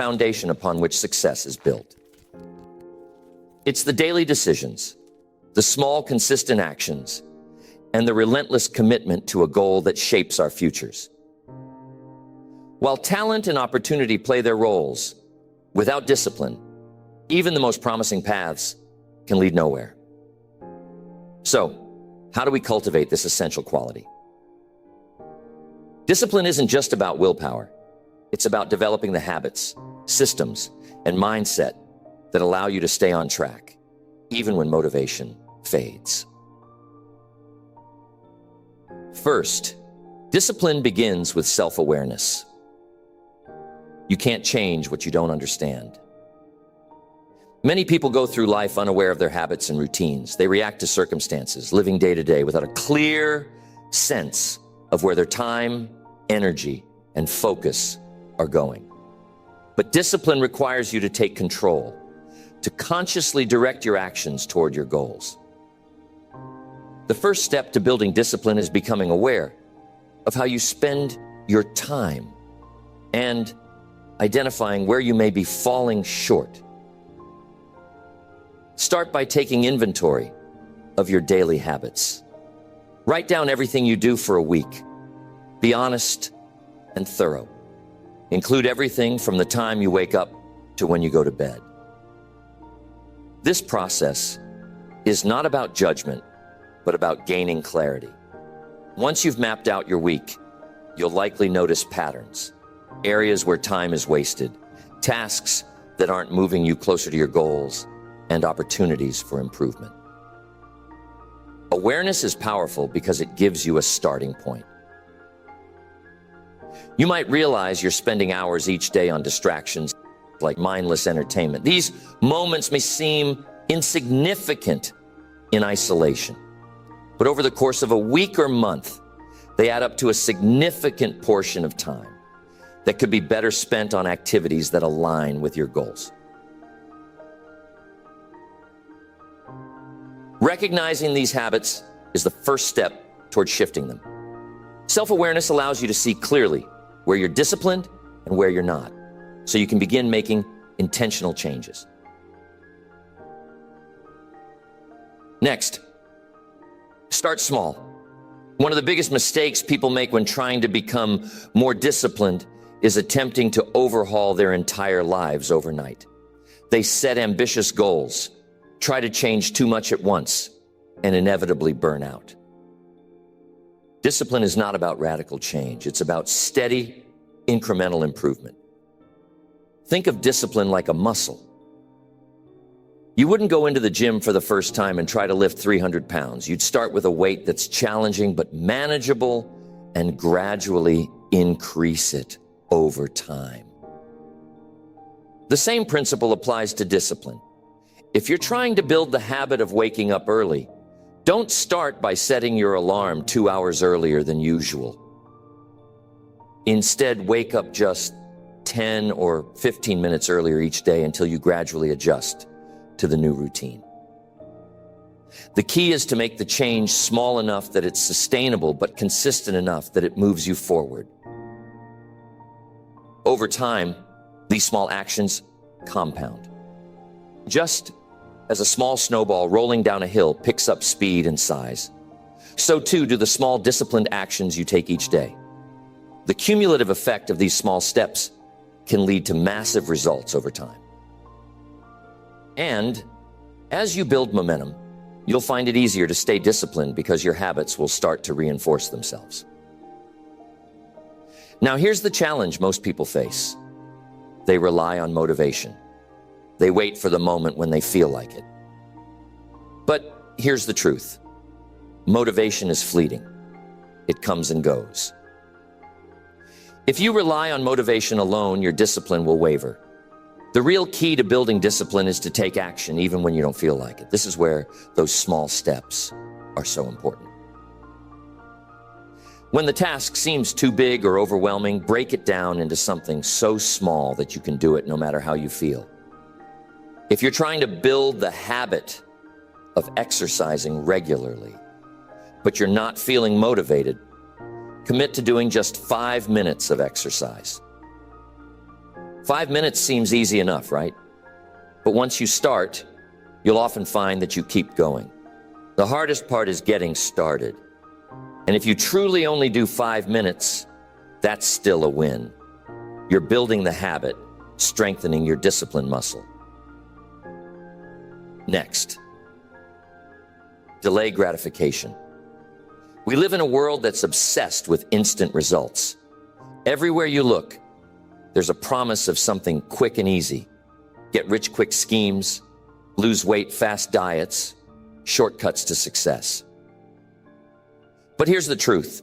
foundation upon which success is built. It's the daily decisions, the small, consistent actions, and the relentless commitment to a goal that shapes our futures. While talent and opportunity play their roles, without discipline, even the most promising paths can lead nowhere. So, how do we cultivate this essential quality? Discipline isn't just about willpower. It's about developing the habits, systems, and mindset that allow you to stay on track, even when motivation fades. First, discipline begins with self-awareness. You can't change what you don't understand. Many people go through life unaware of their habits and routines. They react to circumstances, living day to day without a clear sense of where their time, energy, and focus are going. But discipline requires you to take control, to consciously direct your actions toward your goals. The first step to building discipline is becoming aware of how you spend your time and identifying where you may be falling short. Start by taking inventory of your daily habits. Write down everything you do for a week. Be honest and thorough. Include everything from the time you wake up to when you go to bed. This process is not about judgment, but about gaining clarity. Once you've mapped out your week, you'll likely notice patterns, areas where time is wasted, tasks that aren't moving you closer to your goals, and opportunities for improvement. Awareness is powerful because it gives you a starting point. You might realize you're spending hours each day on distractions like mindless entertainment. These moments may seem insignificant in isolation, but over the course of a week or month, they add up to a significant portion of time that could be better spent on activities that align with your goals. Recognizing these habits is the first step toward shifting them. Self-awareness allows you to see clearly where you're disciplined and where you're not, so you can begin making intentional changes. Next, start small. One of the biggest mistakes people make when trying to become more disciplined is attempting to overhaul their entire lives overnight. They set ambitious goals, try to change too much at once, and inevitably burn out. Discipline is not about radical change. It's about steady, incremental improvement. Think of discipline like a muscle. You wouldn't go into the gym for the first time and try to lift 300 pounds. You'd start with a weight that's challenging but manageable and gradually increase it over time. The same principle applies to discipline. If you're trying to build the habit of waking up early, don't start by setting your alarm 2 hours earlier than usual. Instead, wake up just 10 or 15 minutes earlier each day until you gradually adjust to the new routine. The key is to make the change small enough that it's sustainable, but consistent enough that it moves you forward. Over time, these small actions compound. Just as a small snowball rolling down a hill picks up speed and size, so too do the small disciplined actions you take each day. The cumulative effect of these small steps can lead to massive results over time. And as you build momentum, you'll find it easier to stay disciplined because your habits will start to reinforce themselves. Now, here's the challenge most people face. They rely on motivation. They wait for the moment when they feel like it. But here's the truth. Motivation is fleeting. It comes and goes. If you rely on motivation alone, your discipline will waver. The real key to building discipline is to take action even when you don't feel like it. This is where those small steps are so important. When the task seems too big or overwhelming, break it down into something so small that you can do it no matter how you feel. If you're trying to build the habit of exercising regularly, but you're not feeling motivated, commit to doing just 5 minutes of exercise. 5 minutes seems easy enough, right? But once you start, you'll often find that you keep going. The hardest part is getting started. And if you truly only do 5 minutes, that's still a win. You're building the habit, strengthening your discipline muscle. Next, delay gratification. We live in a world that's obsessed with instant results. Everywhere you look, there's a promise of something quick and easy. Get rich quick schemes, lose weight fast diets, shortcuts to success. But here's the truth.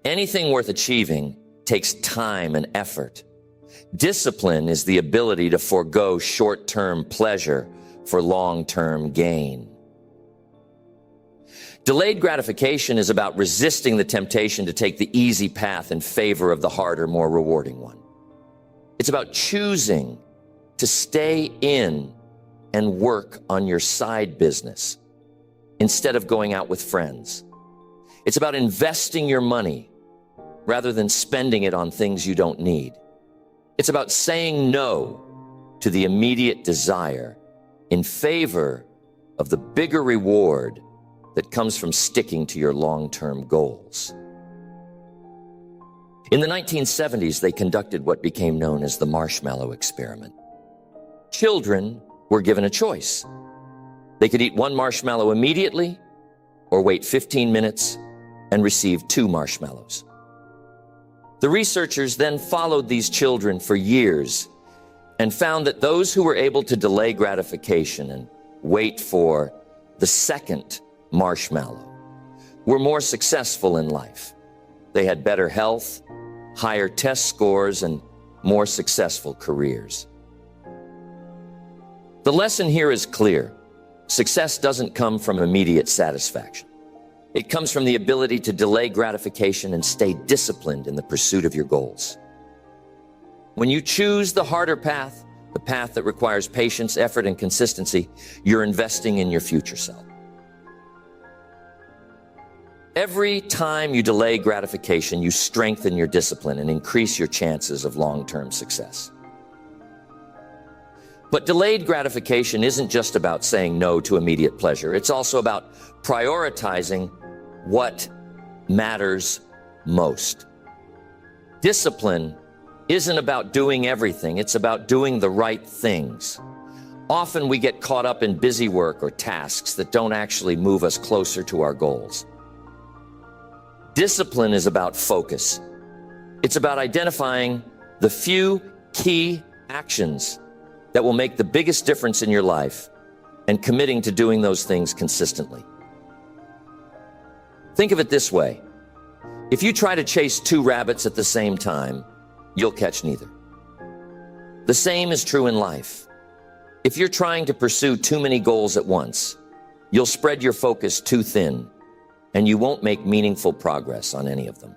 Anything worth achieving takes time and effort. Discipline is the ability to forego short-term pleasure for long-term gain. Delayed gratification is about resisting the temptation to take the easy path in favor of the harder, more rewarding one. It's about choosing to stay in and work on your side business instead of going out with friends. It's about investing your money rather than spending it on things you don't need. It's about saying no to the immediate desire in favor of the bigger reward that comes from sticking to your long-term goals. In the 1970s, they conducted what became known as the marshmallow experiment. Children were given a choice. They could eat 1 marshmallow immediately or wait 15 minutes and receive 2 marshmallows. The researchers then followed these children for years and found that those who were able to delay gratification and wait for the second marshmallow were more successful in life. They had better health, higher test scores, and more successful careers. The lesson here is clear. Success doesn't come from immediate satisfaction. It comes from the ability to delay gratification and stay disciplined in the pursuit of your goals. When you choose the harder path, the path that requires patience, effort, and consistency, you're investing in your future self. Every time you delay gratification, you strengthen your discipline and increase your chances of long-term success. But delayed gratification isn't just about saying no to immediate pleasure. It's also about prioritizing what matters most. Discipline isn't about doing everything. It's about doing the right things. Often we get caught up in busy work or tasks that don't actually move us closer to our goals. Discipline is about focus. It's about identifying the few key actions that will make the biggest difference in your life and committing to doing those things consistently. Think of it this way. If you try to chase 2 rabbits at the same time, you'll catch neither. The same is true in life. If you're trying to pursue too many goals at once, you'll spread your focus too thin, and you won't make meaningful progress on any of them.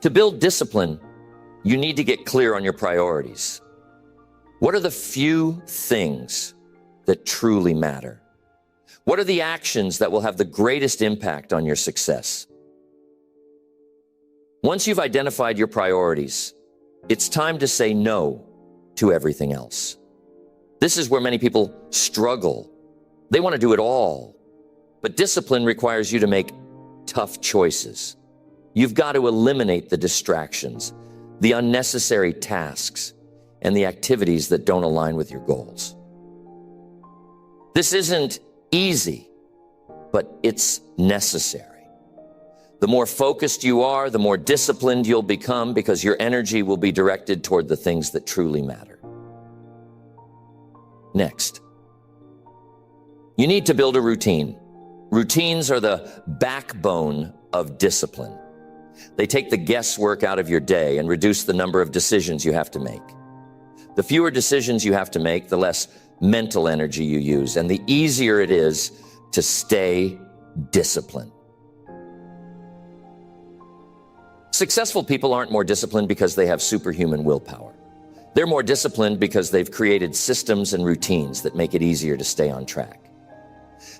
To build discipline, you need to get clear on your priorities. What are the few things that truly matter? What are the actions that will have the greatest impact on your success? Once you've identified your priorities, it's time to say no to everything else. This is where many people struggle. They want to do it all. But discipline requires you to make tough choices. You've got to eliminate the distractions, the unnecessary tasks, and the activities that don't align with your goals. This isn't easy, but it's necessary. The more focused you are, the more disciplined you'll become because your energy will be directed toward the things that truly matter. Next, you need to build a routine. Routines are the backbone of discipline. They take the guesswork out of your day and reduce the number of decisions you have to make. The fewer decisions you have to make, the less mental energy you use, and the easier it is to stay disciplined. Successful people aren't more disciplined because they have superhuman willpower. They're more disciplined because they've created systems and routines that make it easier to stay on track.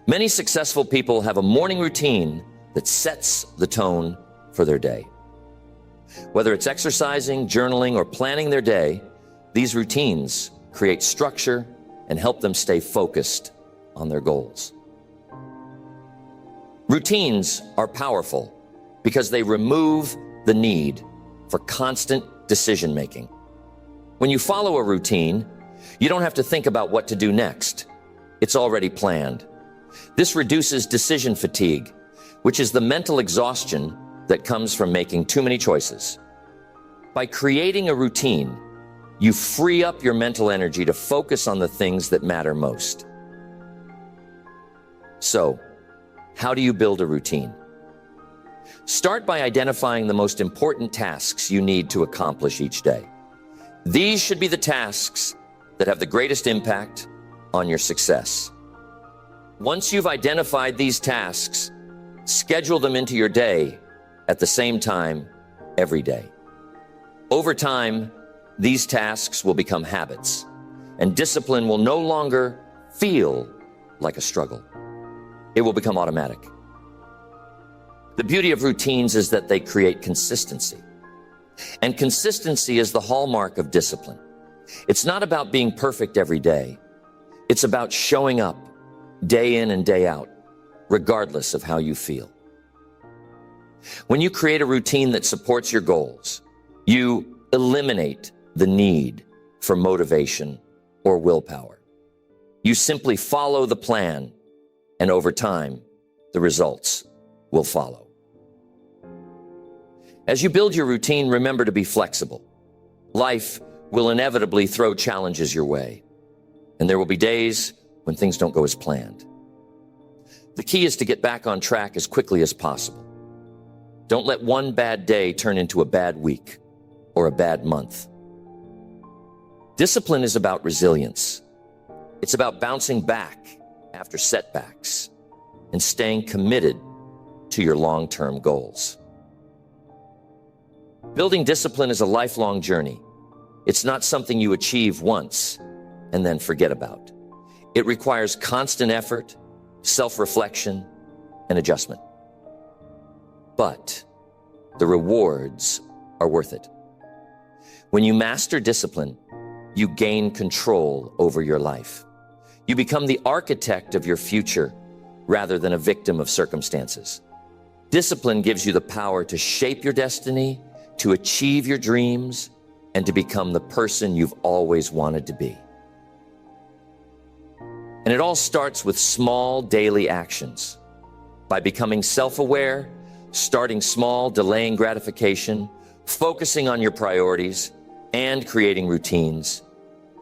Many successful people have a morning routine that sets the tone for their day. Whether it's exercising, journaling, or planning their day, these routines create structure and help them stay focused on their goals. Routines are powerful because they remove the need for constant decision-making. When you follow a routine, you don't have to think about what to do next. It's already planned. This reduces decision fatigue, which is the mental exhaustion that comes from making too many choices. By creating a routine, you free up your mental energy to focus on the things that matter most. So, how do you build a routine? Start by identifying the most important tasks you need to accomplish each day. These should be the tasks that have the greatest impact on your success. Once you've identified these tasks, schedule them into your day at the same time every day. Over time, these tasks will become habits, and discipline will no longer feel like a struggle. It will become automatic. The beauty of routines is that they create consistency. And consistency is the hallmark of discipline. It's not about being perfect every day. It's about showing up day in and day out, regardless of how you feel. When you create a routine that supports your goals, you eliminate the need for motivation or willpower. You simply follow the plan, and over time, the results will follow. As you build your routine, remember to be flexible. Life will inevitably throw challenges your way, and there will be days when things don't go as planned. The key is to get back on track as quickly as possible. Don't let one bad day turn into a bad week or a bad month. Discipline is about resilience. It's about bouncing back after setbacks and staying committed to your long-term goals. Building discipline is a lifelong journey. It's not something you achieve once and then forget about. It requires constant effort, self-reflection, and adjustment. But the rewards are worth it. When you master discipline, you gain control over your life. You become the architect of your future rather than a victim of circumstances. Discipline gives you the power to shape your destiny, to achieve your dreams, and to become the person you've always wanted to be. And it all starts with small daily actions. By becoming self-aware, starting small, delaying gratification, focusing on your priorities, and creating routines,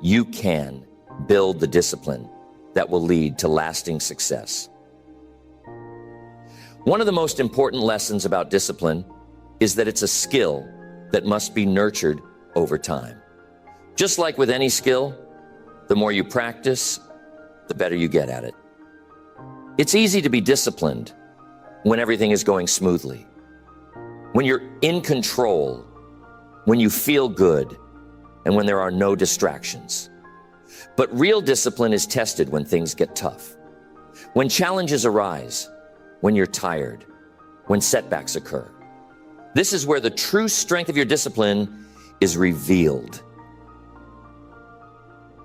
you can build the discipline that will lead to lasting success. One of the most important lessons about discipline is that it's a skill that must be nurtured over time. Just like with any skill, the more you practice, the better you get at it. It's easy to be disciplined when everything is going smoothly, when you're in control, when you feel good, and when there are no distractions. But real discipline is tested when things get tough, when challenges arise, when you're tired, when setbacks occur. This is where the true strength of your discipline is revealed.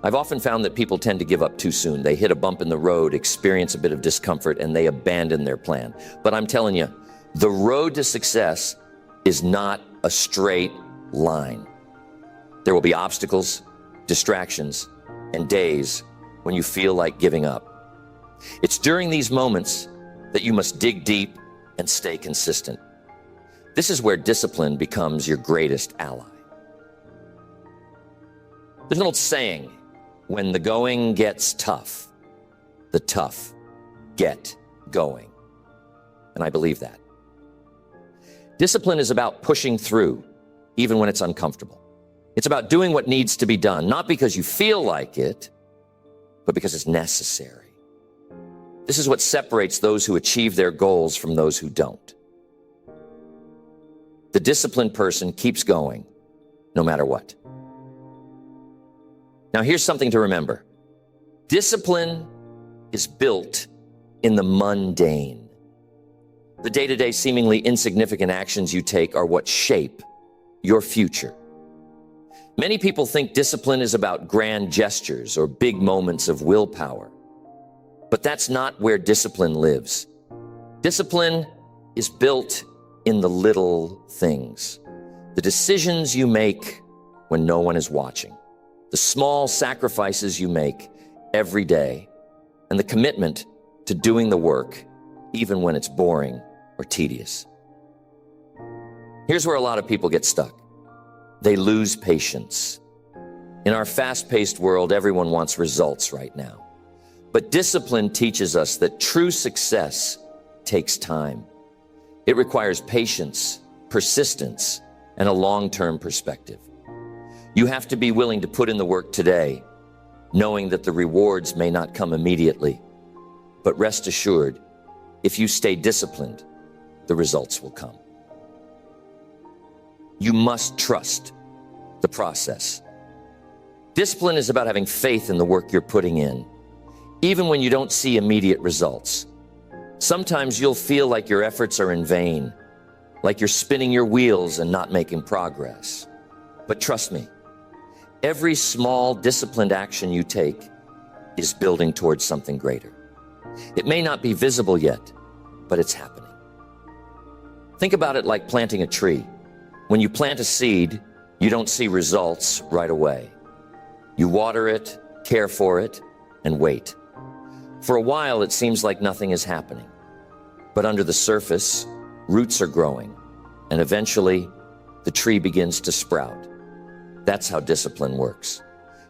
I've often found that people tend to give up too soon. They hit a bump in the road, experience a bit of discomfort, and they abandon their plan. But I'm telling you, the road to success is not a straight line. There will be obstacles, distractions, and days when you feel like giving up. It's during these moments that you must dig deep and stay consistent. This is where discipline becomes your greatest ally. There's an old saying, when the going gets tough, the tough get going. And I believe that. Discipline is about pushing through, even when it's uncomfortable. It's about doing what needs to be done, not because you feel like it, but because it's necessary. This is what separates those who achieve their goals from those who don't. The disciplined person keeps going, no matter what. Now, here's something to remember. Discipline is built in the mundane. The day-to-day seemingly insignificant actions you take are what shape your future. Many people think discipline is about grand gestures or big moments of willpower. But that's not where discipline lives. Discipline is built in the little things. The decisions you make when no one is watching. The small sacrifices you make every day. And the commitment to doing the work even when it's boring or tedious. Here's where a lot of people get stuck. They lose patience. In our fast-paced world, everyone wants results right now. But discipline teaches us that true success takes time. It requires patience, persistence, and a long-term perspective. You have to be willing to put in the work today, knowing that the rewards may not come immediately. But rest assured, if you stay disciplined, the results will come. You must trust the process. Discipline is about having faith in the work you're putting in, even when you don't see immediate results. Sometimes you'll feel like your efforts are in vain, like you're spinning your wheels and not making progress. But trust me, every small disciplined action you take is building towards something greater. It may not be visible yet, but it's happening. Think about it like planting a tree. When you plant a seed, you don't see results right away. You water it, care for it, and wait. For a while, it seems like nothing is happening. But under the surface, roots are growing, and eventually, the tree begins to sprout. That's how discipline works.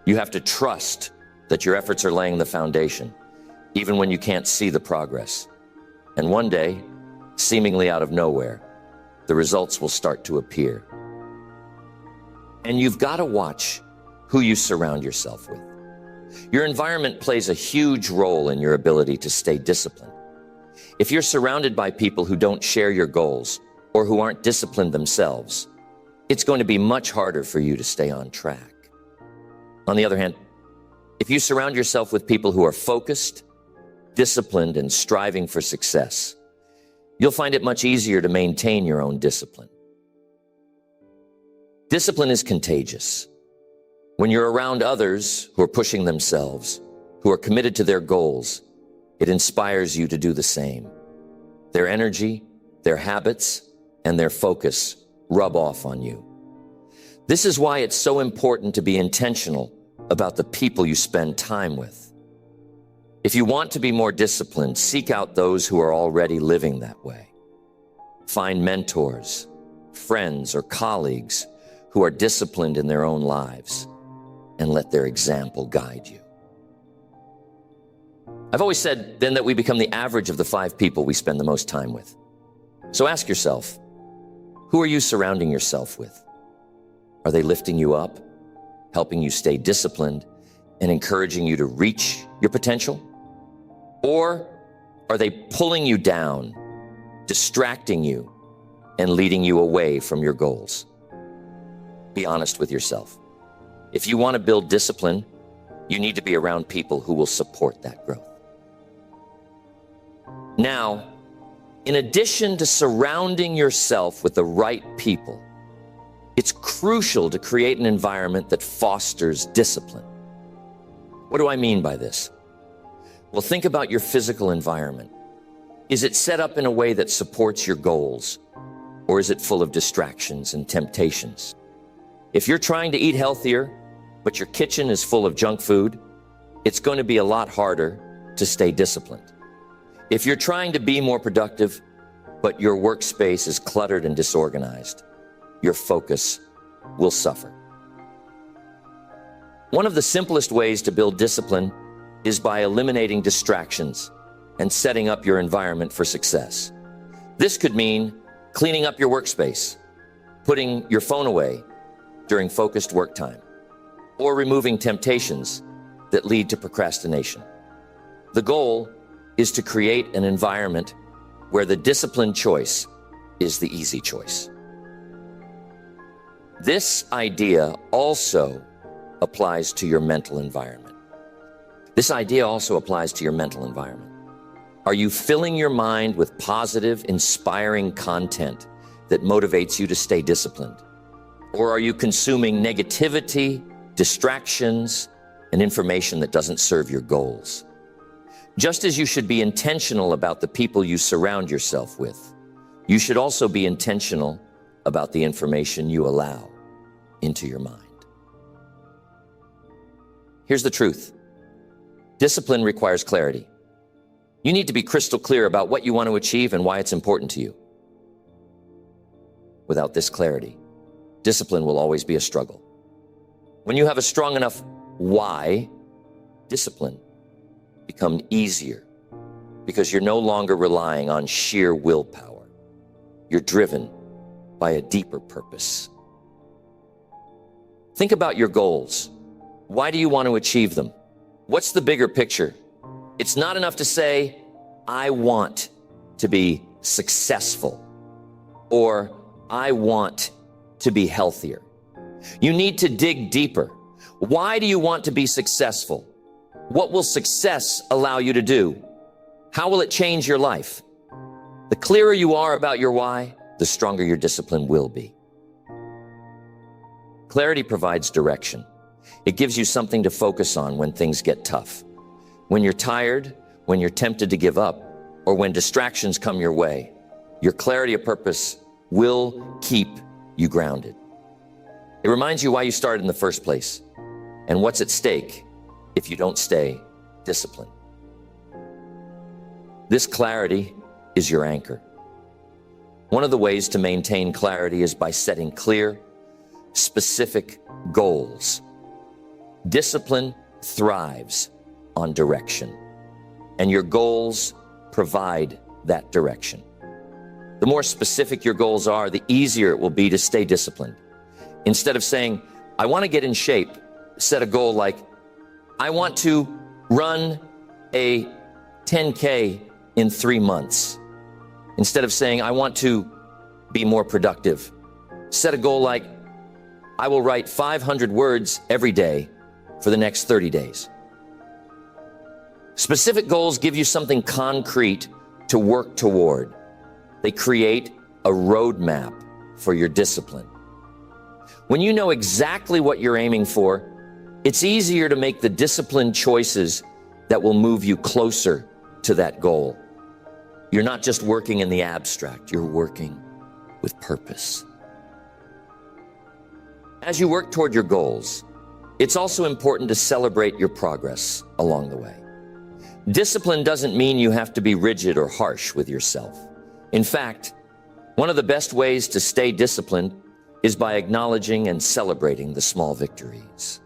You have to trust that your efforts are laying the foundation, even when you can't see the progress. And one day, seemingly out of nowhere, the results will start to appear. And you've got to watch who you surround yourself with. Your environment plays a huge role in your ability to stay disciplined. If you're surrounded by people who don't share your goals or who aren't disciplined themselves, it's going to be much harder for you to stay on track. On the other hand, if you surround yourself with people who are focused, disciplined, and striving for success, you'll find it much easier to maintain your own discipline. Discipline is contagious. When you're around others who are pushing themselves, who are committed to their goals, it inspires you to do the same. Their energy, their habits, and their focus rub off on you. This is why it's so important to be intentional about the people you spend time with. If you want to be more disciplined, seek out those who are already living that way. Find mentors, friends, or colleagues who are disciplined in their own lives, and let their example guide you. I've always said then that we become the average of the 5 people we spend the most time with. So ask yourself, who are you surrounding yourself with? Are they lifting you up, helping you stay disciplined, and encouraging you to reach your potential? Or are they pulling you down, distracting you, and leading you away from your goals? Be honest with yourself. If you want to build discipline, you need to be around people who will support that growth. Now, in addition to surrounding yourself with the right people, it's crucial to create an environment that fosters discipline. What do I mean by this? Well, think about your physical environment. Is it set up in a way that supports your goals, or is it full of distractions and temptations? If you're trying to eat healthier, but your kitchen is full of junk food, it's going to be a lot harder to stay disciplined. If you're trying to be more productive, but your workspace is cluttered and disorganized, your focus will suffer. One of the simplest ways to build discipline is by eliminating distractions and setting up your environment for success. This could mean cleaning up your workspace, putting your phone away during focused work time, or removing temptations that lead to procrastination. The goal is to create an environment where the disciplined choice is the easy choice. This idea also applies to your mental environment. Are you filling your mind with positive, inspiring content that motivates you to stay disciplined? Or are you consuming negativity, distractions, and information that doesn't serve your goals? Just as you should be intentional about the people you surround yourself with, you should also be intentional about the information you allow into your mind. Here's the truth. Discipline requires clarity. You need to be crystal clear about what you want to achieve and why it's important to you. Without this clarity, discipline will always be a struggle. When you have a strong enough why, discipline becomes easier because you're no longer relying on sheer willpower. You're driven by a deeper purpose. Think about your goals. Why do you want to achieve them? What's the bigger picture? It's not enough to say, I want to be successful, or I want to be healthier. You need to dig deeper. Why do you want to be successful? What will success allow you to do? How will it change your life? The clearer you are about your why, the stronger your discipline will be. Clarity provides direction. It gives you something to focus on when things get tough. When you're tired, when you're tempted to give up, or when distractions come your way, your clarity of purpose will keep you grounded. It reminds you why you started in the first place and what's at stake if you don't stay disciplined. This clarity is your anchor. One of the ways to maintain clarity is by setting clear, specific goals. Discipline thrives on direction, and your goals provide that direction. The more specific your goals are, the easier it will be to stay disciplined. Instead of saying, I want to get in shape, set a goal like, I want to run a 10K in 3 months. Instead of saying, I want to be more productive, set a goal like, I will write 500 words every day for the next 30 days. Specific goals give you something concrete to work toward. They create a roadmap for your discipline. When you know exactly what you're aiming for, it's easier to make the disciplined choices that will move you closer to that goal. You're not just working in the abstract, you're working with purpose. As you work toward your goals, it's also important to celebrate your progress along the way. Discipline doesn't mean you have to be rigid or harsh with yourself. In fact, one of the best ways to stay disciplined is by acknowledging and celebrating the small victories.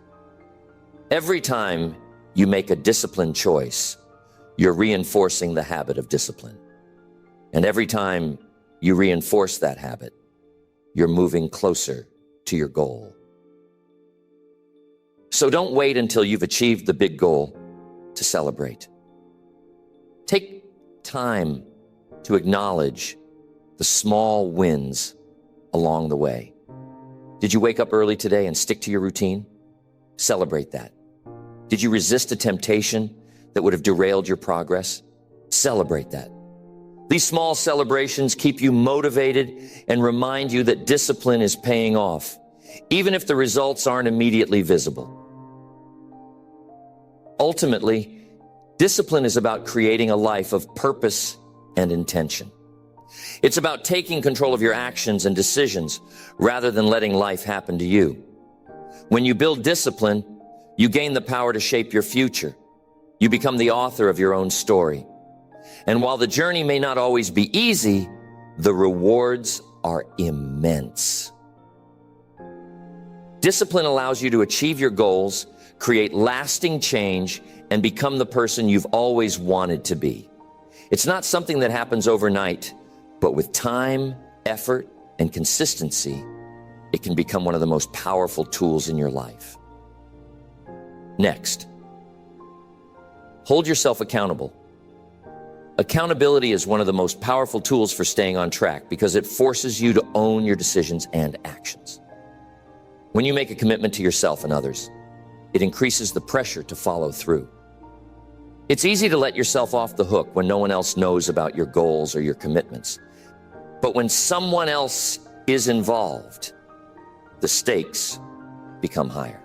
Every time you make a disciplined choice, you're reinforcing the habit of discipline. And every time you reinforce that habit, you're moving closer to your goal. So don't wait until you've achieved the big goal to celebrate. Take time to acknowledge the small wins along the way. Did you wake up early today and stick to your routine? Celebrate that. Did you resist a temptation that would have derailed your progress? Celebrate that. These small celebrations keep you motivated and remind you that discipline is paying off, even if the results aren't immediately visible. Ultimately, discipline is about creating a life of purpose and intention. It's about taking control of your actions and decisions rather than letting life happen to you. When you build discipline, you gain the power to shape your future. You become the author of your own story. And while the journey may not always be easy, the rewards are immense. Discipline allows you to achieve your goals, create lasting change, and become the person you've always wanted to be. It's not something that happens overnight, but with time, effort, and consistency, it can become one of the most powerful tools in your life. Next, hold yourself accountable. Accountability is one of the most powerful tools for staying on track because it forces you to own your decisions and actions. When you make a commitment to yourself and others, it increases the pressure to follow through. It's easy to let yourself off the hook when no one else knows about your goals or your commitments. But when someone else is involved, the stakes become higher.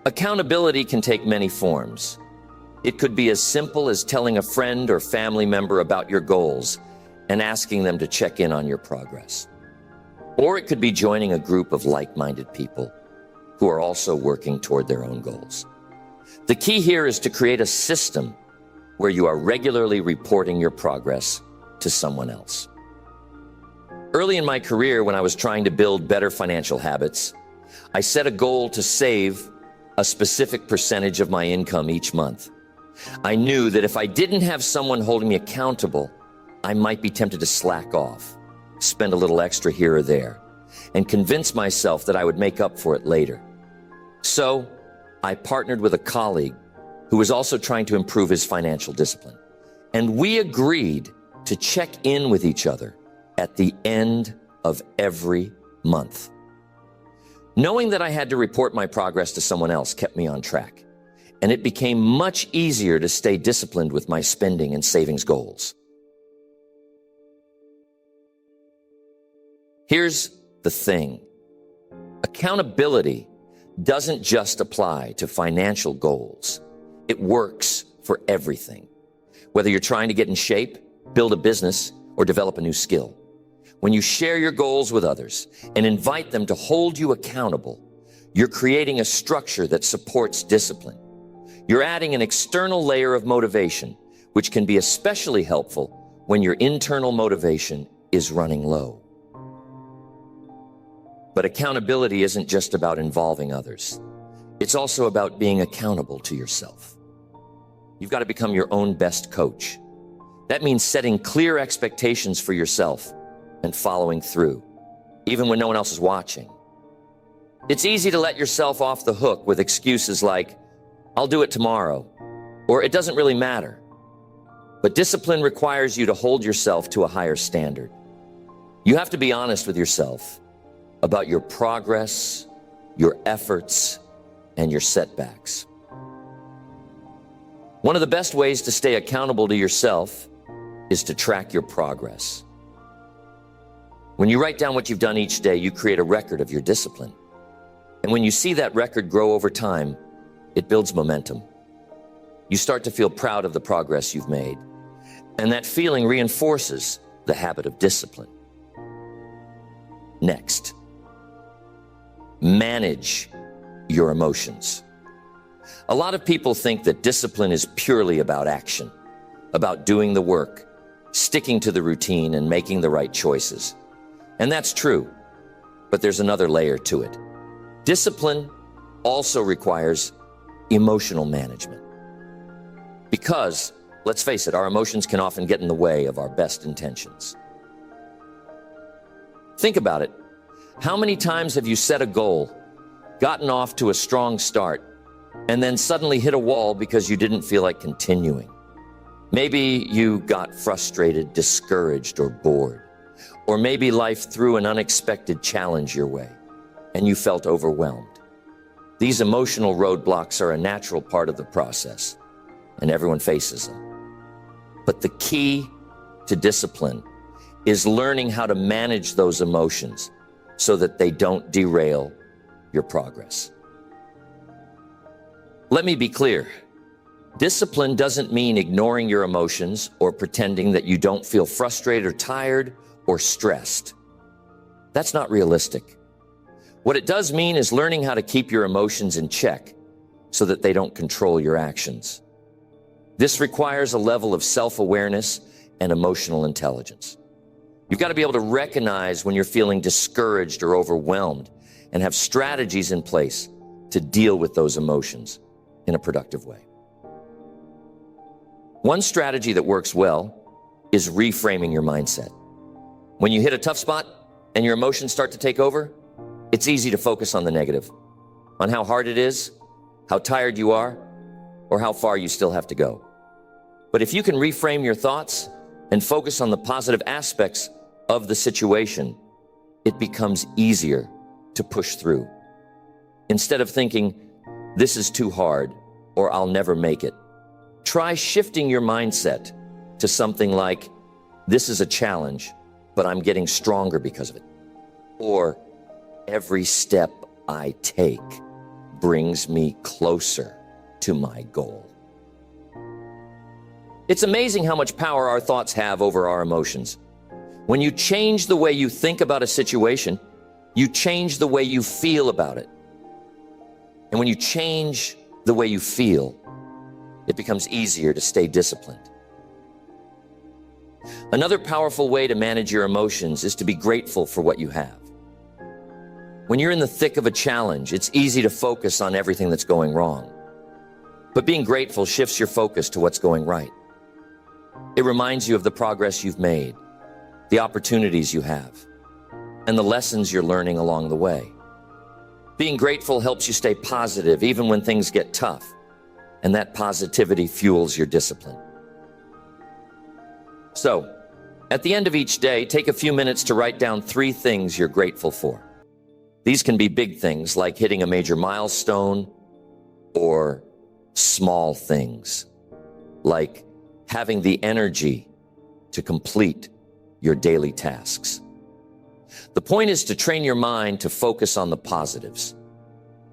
Accountability can take many forms. It could be as simple as telling a friend or family member about your goals and asking them to check in on your progress. Or it could be joining a group of like-minded people who are also working toward their own goals. The key here is to create a system where you are regularly reporting your progress to someone else. Early in my career, when I was trying to build better financial habits, I set a goal to save a specific percentage of my income each month. I knew that if I didn't have someone holding me accountable, I might be tempted to slack off, spend a little extra here or there, and convince myself that I would make up for it later. So I partnered with a colleague who was also trying to improve his financial discipline. And we agreed to check in with each other at the end of every month. Knowing that I had to report my progress to someone else kept me on track, and it became much easier to stay disciplined with my spending and savings goals. Here's the thing. Accountability doesn't just apply to financial goals. It works for everything. Whether you're trying to get in shape, build a business, or develop a new skill. When you share your goals with others and invite them to hold you accountable, you're creating a structure that supports discipline. You're adding an external layer of motivation, which can be especially helpful when your internal motivation is running low. But accountability isn't just about involving others. It's also about being accountable to yourself. You've got to become your own best coach. That means setting clear expectations for yourself and following through, even when no one else is watching. It's easy to let yourself off the hook with excuses like, "I'll do it tomorrow," or "it doesn't really matter." But discipline requires you to hold yourself to a higher standard. You have to be honest with yourself about your progress, your efforts, and your setbacks. One of the best ways to stay accountable to yourself is to track your progress. When you write down what you've done each day, you create a record of your discipline. And when you see that record grow over time, it builds momentum. You start to feel proud of the progress you've made. And that feeling reinforces the habit of discipline. Next, manage your emotions. A lot of people think that discipline is purely about action, about doing the work, sticking to the routine, and making the right choices. And that's true, but there's another layer to it. Discipline also requires emotional management. Because, let's face it, our emotions can often get in the way of our best intentions. Think about it. How many times have you set a goal, gotten off to a strong start, and then suddenly hit a wall because you didn't feel like continuing? Maybe you got frustrated, discouraged, or bored. Or maybe life threw an unexpected challenge your way, and you felt overwhelmed. These emotional roadblocks are a natural part of the process, and everyone faces them. But the key to discipline is learning how to manage those emotions so that they don't derail your progress. Let me be clear. Discipline doesn't mean ignoring your emotions or pretending that you don't feel frustrated or tired or stressed. That's not realistic. What it does mean is learning how to keep your emotions in check so that they don't control your actions. This requires a level of self-awareness and emotional intelligence. You've got to be able to recognize when you're feeling discouraged or overwhelmed and have strategies in place to deal with those emotions in a productive way. One strategy that works well is reframing your mindset. When you hit a tough spot and your emotions start to take over, it's easy to focus on the negative, on how hard it is, how tired you are, or how far you still have to go. But if you can reframe your thoughts and focus on the positive aspects of the situation, it becomes easier to push through. Instead of thinking, "This is too hard," or "I'll never make it," try shifting your mindset to something like, "This is a challenge, but I'm getting stronger because of it." Or, every step I take brings me closer to my goal. It's amazing how much power our thoughts have over our emotions. When you change the way you think about a situation, you change the way you feel about it. And when you change the way you feel, it becomes easier to stay disciplined. Another powerful way to manage your emotions is to be grateful for what you have. When you're in the thick of a challenge, it's easy to focus on everything that's going wrong. But being grateful shifts your focus to what's going right. It reminds you of the progress you've made, the opportunities you have, and the lessons you're learning along the way. Being grateful helps you stay positive even when things get tough, and that positivity fuels your discipline. So, at the end of each day, take a few minutes to write down 3 things you're grateful for. These can be big things like hitting a major milestone, or small things like having the energy to complete your daily tasks. The point is to train your mind to focus on the positives.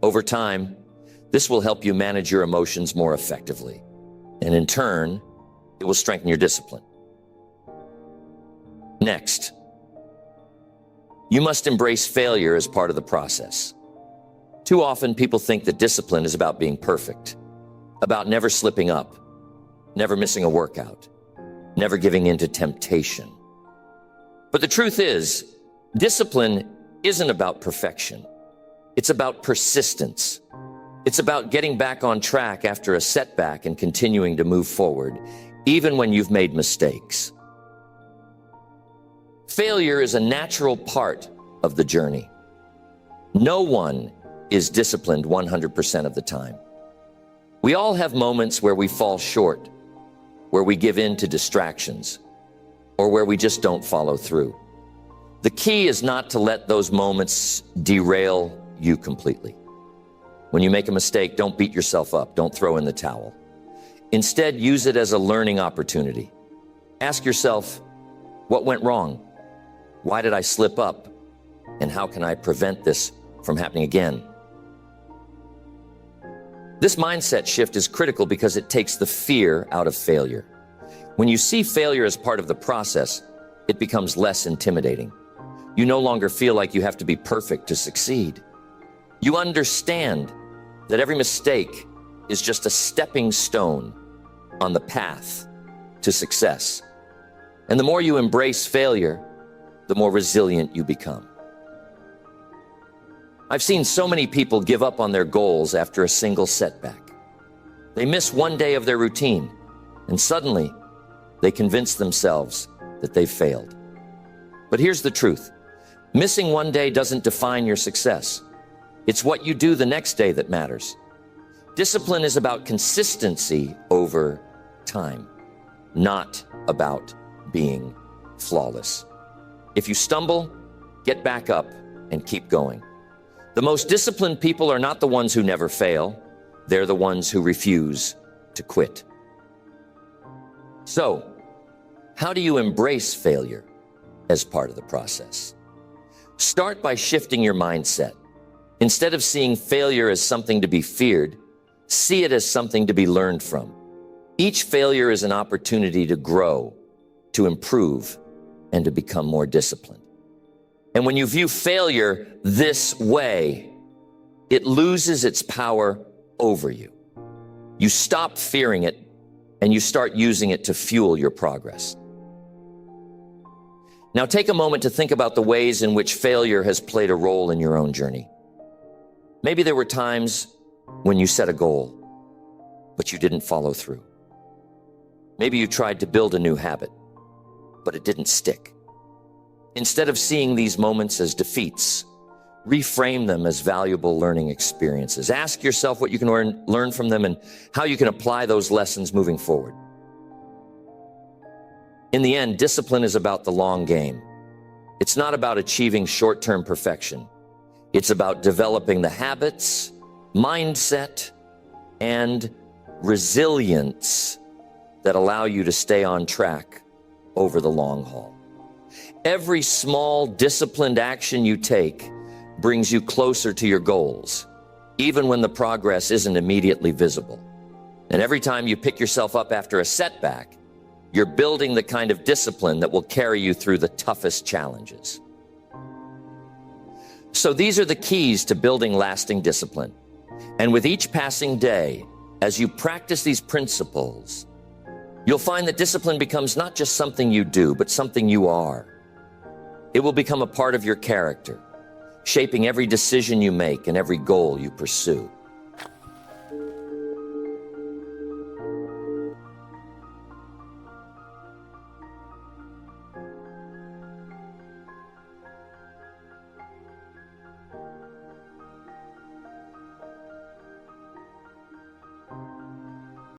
Over time, this will help you manage your emotions more effectively, and in turn, it will strengthen your discipline. Next, you must embrace failure as part of the process. Too often, people think that discipline is about being perfect, about never slipping up, never missing a workout, never giving in to temptation. But the truth is, discipline isn't about perfection. It's about persistence. It's about getting back on track after a setback and continuing to move forward, even when you've made mistakes. Failure is a natural part of the journey. No one is disciplined 100% of the time. We all have moments where we fall short, where we give in to distractions, or where we just don't follow through. The key is not to let those moments derail you completely. When you make a mistake, don't beat yourself up. Don't throw in the towel. Instead, use it as a learning opportunity. Ask yourself, what went wrong? Why did I slip up? And how can I prevent this from happening again? This mindset shift is critical because it takes the fear out of failure. When you see failure as part of the process, it becomes less intimidating. You no longer feel like you have to be perfect to succeed. You understand that every mistake is just a stepping stone on the path to success. And the more you embrace failure, the more resilient you become. I've seen so many people give up on their goals after a single setback. They miss one day of their routine, and suddenly they convince themselves that they've failed. But here's the truth. Missing one day doesn't define your success. It's what you do the next day that matters. Discipline is about consistency over time, not about being flawless. If you stumble, get back up and keep going. The most disciplined people are not the ones who never fail. They're the ones who refuse to quit. So, how do you embrace failure as part of the process? Start by shifting your mindset. Instead of seeing failure as something to be feared, see it as something to be learned from. Each failure is an opportunity to grow, to improve, and to become more disciplined. And when you view failure this way, it loses its power over you. You stop fearing it, and you start using it to fuel your progress. Now take a moment to think about the ways in which failure has played a role in your own journey. Maybe there were times when you set a goal, but you didn't follow through. Maybe you tried to build a new habit, but it didn't stick. Instead of seeing these moments as defeats, reframe them as valuable learning experiences. Ask yourself what you can learn from them and how you can apply those lessons moving forward. In the end, discipline is about the long game. It's not about achieving short-term perfection. It's about developing the habits, mindset, and resilience that allow you to stay on track over the long haul. Every small disciplined action you take brings you closer to your goals, even when the progress isn't immediately visible. And every time you pick yourself up after a setback, you're building the kind of discipline that will carry you through the toughest challenges. So these are the keys to building lasting discipline. And with each passing day, as you practice these principles, you'll find that discipline becomes not just something you do, but something you are. It will become a part of your character, shaping every decision you make and every goal you pursue.